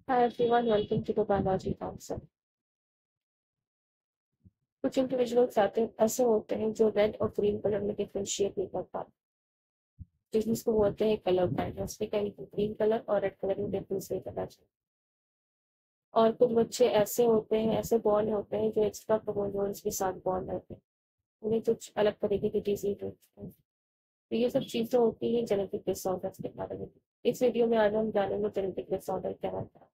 Hi everyone, welcome to the Biology Council. कुछ individuals आते ऐसे होते हैं जो रेड और ग्रीन कलर में डिफरेंशिएट नहीं कर पाते, जिसको बोलते हैं कलर ब्लाइंडनेस। में कहीं ग्रीन कलर और रेड कलर में डिफरेंस नहीं करना चाहिए। और कुछ बच्चे ऐसे होते हैं, ऐसे बॉर्न होते हैं जो एक्स्ट्रा क्रोमोसोम्स के साथ बॉर्न रहते हैं, उन्हें कुछ अलग तरीके की डिजीज होती है। तो ये सब चीजें होती है जेनेटिक डिसऑर्डर्स के बारे में। इस वीडियो में आज हम जानेंगे जेनेटिक डिसऑर्डर क्या होता है,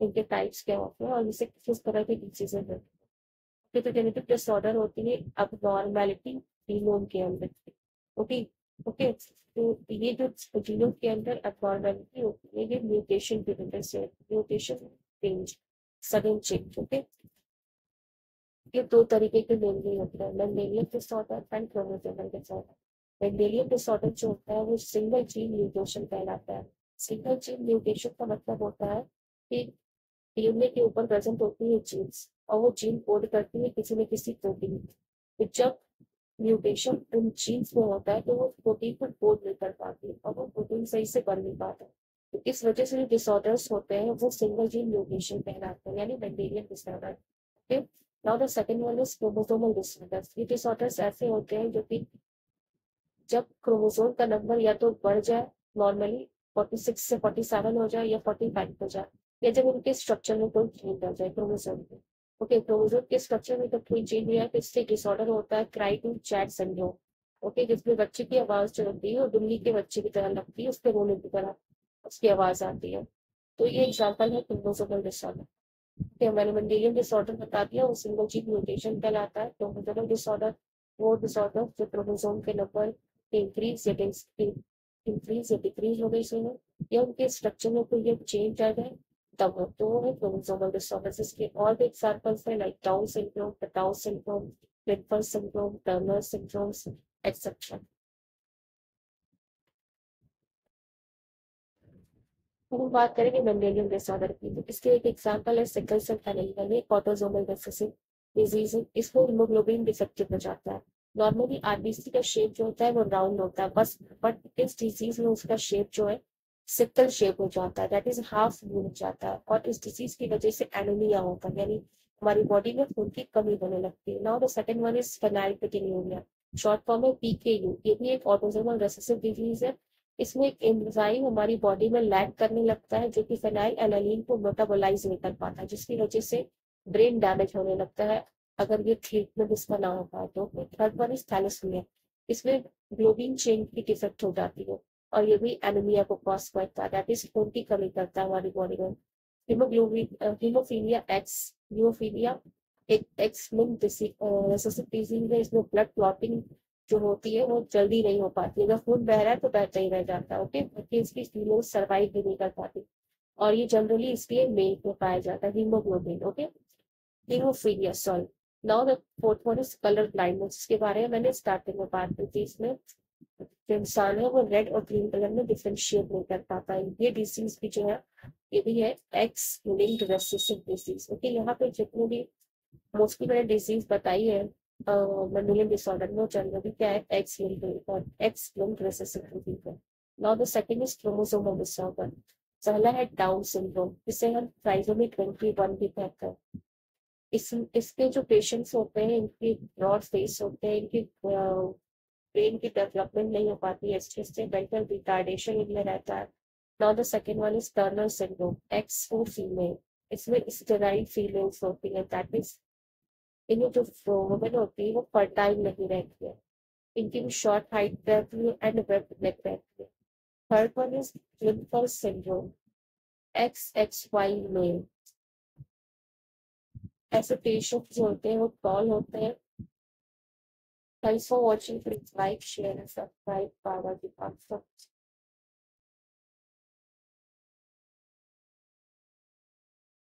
इनके टाइप्स क्या होते हैं और इसे किस तरह की डिजीजेज होती है। तो जेनेटिक डिसऑर्डर होती है अबनॉर्मैलिटी जीनोम के अंदर। ओके। ओके, तो ये जो जीनोम के अंदर अबनॉर्मैलिटी होती है, ये म्यूटेशन की वजह से, mutation change, sudden change. Okay, ये दो तरीके के मेनली होते हैं, Mendelian disorder and chromosomal disorder. Mendelian disorder जो होता है वो सिंगल जीन म्यूटेशन कहलाता है। सिंगल जीन म्यूटेशन का मतलब होता है कि डीएनए के ऊपर प्रेजेंट होती है जीन्स और वो जीन कोड करती है किसी न किसी प्रोटीन। तो जब म्यूटेशन उन जीन्स में होता है तो वो प्रोटीन को कोड नहीं कर पाती और वो प्रोटीन सही से बन नहीं पाता। तो इस वजह से जो डिसऑर्डर्स होते हैं वो सिंगल जीन म्यूटेशन कहलाते हैं, यानी Mendelian disorder. Okay, now the second one is chromosomal disorders. ये डिसऑर्डर्स ऐसे होते हैं जो कि जब क्रोमोसोम का नंबर या तो बढ़ जाए, नॉर्मली 46 से 47 हो जाए या 45 हो जाए, या जब उनके स्ट्रक्चर में कोई चेंज आ जाए क्रोमोसोम में। ओके, क्रोमोसोम के स्ट्रक्चर में जब कोई चेंज हुआ है तो इससे डिसऑर्डर होता है cri du chat syndrome. Okay, जिसमें बच्चे की आवाज जो होती है वो बिल्ली के बच्चे की तरह लगती है, उसके रोने की तरह उसकी आवाज आती है। तो ये एग्जाम्पल है क्रोमोसोमल डिसऑर्डर। ओके, मैंने मेंडेलियन डिसऑर्डर बता दिया, वो सिंगल जीन म्यूटेशन कहलाता है। क्रोमोसोमल डिसऑर्डर वो डिसऑर्डर जो क्रोमोसोम के नंबर इंक्रीज या इंक्रीज या डिक्रीज हो गई सुनो, या उनके स्ट्रक्चर में कोई एक चेंज आ जाए, तब हो तो वो है क्रोमोसोमल डिसऑर्डर। इसके और भी एग्जांपल्स हैं like down syndrome, Patau syndrome, clipper syndrome, Turner syndromes etcetera. हम बात करेंगे मेंडेलियन डिसऑर्डर की, तो इसके एक एग्जांपल है सिकल सेल एनीमिया, ये ऑटोसोमल रिसेसिव डिजीज है। इसको हीमोग्लोबिन डिफेक्टिव हो जाता है। नॉर्मली आरबीसी का शेप जो होता है वो राउंड होता है बस, बट इस डिजीज में उसका शेप जो है सिकल शेप हो जाता है, दैट इज हाफ मून हो जाता है। और इस डिजीज की वजह से एनीमिया होता है, यानी हमारी बॉडी में खून की कमी होने लगती है। Now the second one is phenylketonuria, short form है पीकेयू। ये भी एक ऑटोसोमल रिसेसिव डिजीज है। इसमें एक एंजाइम हमारी बॉडी में लैग करने लगता है जो कि फेनाइल एलानिन को मेटाबोलाइज नहीं कर पाता, जिसकी वजह से ब्रेन डैमेज होने लगता है अगर ये ट्रीटमेंट इसका ना हो पाए तो। थर्ड वन इज थैलेसीमिया, इसमें ग्लोबिन चेन की डिफेक्ट हो जाती है और ये भी एनीमिया को कॉज करता है, दैट इज खून की कमी करता है हमारी बॉडी में। हीमोग्लोबिन हीमोफीलिया एक्स, हीमोफीलिया एक एक्स लिंक्ड डिसीज है। इसमें ब्लड क्लॉटिंग जो होती है वो जल्दी नहीं हो पाती, अगर खून बह रहा है तो बहता ही रह जाता है। ओके, क्योंकि इसकी फीमेल सर्वाइव भी नहीं कर पाती और ये जनरली इसलिए मेल में पाया जाता है haemoglobin. Okay, haemophilia sorry. Now the fourth one is colour blindness, इसके बारे में मैंने स्टार्टिंग में बात की थी। इसमें जो इंसान है वो रेड और ग्रीन कलर में डिफ्रेंशिएट नहीं कर पाता है। ये डिजीज भी जो है ये भी है x linked recessive disease. Okay, यहाँ पे जितने भी मोस्टली मैंने डिजीज बताई है मेंडेलियन डिसऑर्डर में, जनरली क्या है एक्स लिंक्ड और एक्स लिंक्ड रेसेसिव डिजीज है। Now the second is chromosomal disorder. पहला है डाउन सिंड्रोम, जिसे हम ट्राइसोमी 21 भी कहते हैं। इसके जो पेशेंट्स होते हैं इनकी ब्रॉड फेस होते हैं, इनकी ब्रेन की डेवलपमेंट नहीं हो पाती है, इससे मेंटल रिटार्डेशन इनमें रहता है। Now the second one is Turner syndrome, x for female. इसमें स्टेराइल फीमेल्स होती है, दैट इज इन्हें जो वुमेन होती है वो फर्टाइल नहीं रहती है, इनकी भी शॉर्ट हाइट रहती है एंड वेब नेक रहती है। Third one is twinkle syndrome, X X Y male. ऐसे पेशेंट जो होते हैं वो टॉल होते हैं। Thanks for watching, please like share and subscribe बाबा की